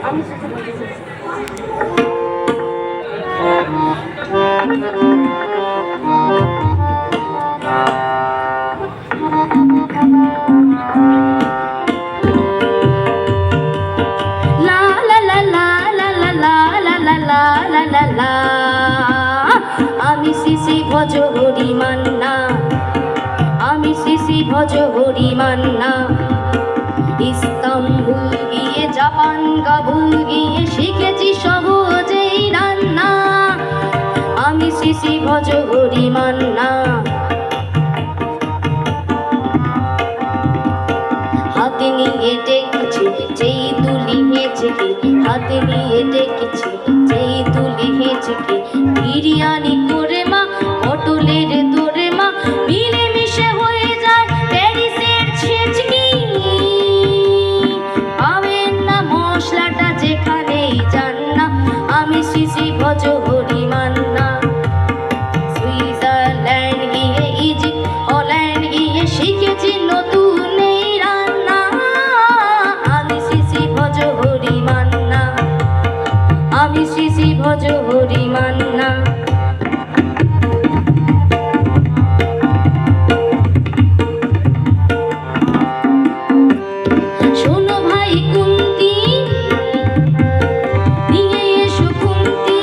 আমি শিশি ভজ হরি মান্না, আমি শিশি ভজ হরি মান্না। ইস্তাম্বুল গিয়ে জাপান কাবুল গিয়ে শিখেছি সহজেই রান্না, আমি শিশি ভজ হরি মান্না। হাতে নিয়ে ডেকেছি যেই তুলি হেঁচেকে, হাতে নিয়ে ডেকেছি যেই তুলি হেঁচেকে। বিরিয়ানি করে মা পটলের দোরে মা, মিলে মিশে হয়ে যায় প্যারিসের ছেচকি। পাবেন না মশলাটা যেখানেই যান না, আমি শিশি ভজ হরি মান্না। সুইজারল্যান্ড গিয়ে ইজিপ্ট হল্যান্ড গিয়ে শিখেছি নতুন এই রান্না, আমি শিশি ভজ হরি মান্না, আমি শিশি ভজ হরি মান্না। শোনো ভাই কুন্তি নিয়ে এসো কুন্তি,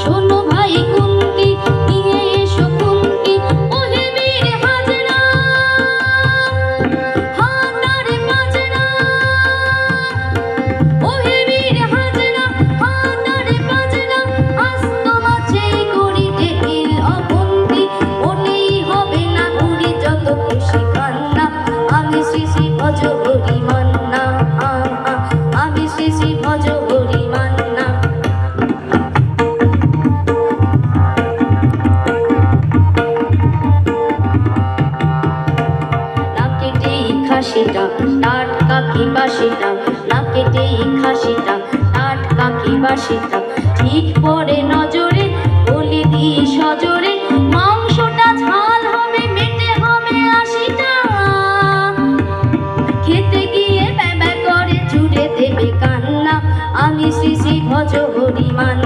শোনো ভাই কুন্তি নিয়ে এসো কুন্তি। ওহে বীর হাজরা হাতারে বাজরা, ওহে বীর হাজরা হাতারে বাজরা। আস্ত মাঝে করিতে হিল অবন্তি, ওনেই হবে না ঘুরি যত খুশি কান্না, আমি শিশি ভজ হরি মান্না, আমি শিশি ভজ হরি মান্না। নাকেটেই খাসিটা টাটকা কি বাসিটা, নাকেটেই খাসিটা টাটকা কি বাসিটা। ঠিক পরে নজরে বলি দিই সজরে, মাংসটা ঝাল হবে মেটে হবে আশিটা। খেতে গিয়ে ব্যবা করে জুড়ে দেবে কান্না, আমি শিশি ভজ হরি মান্না।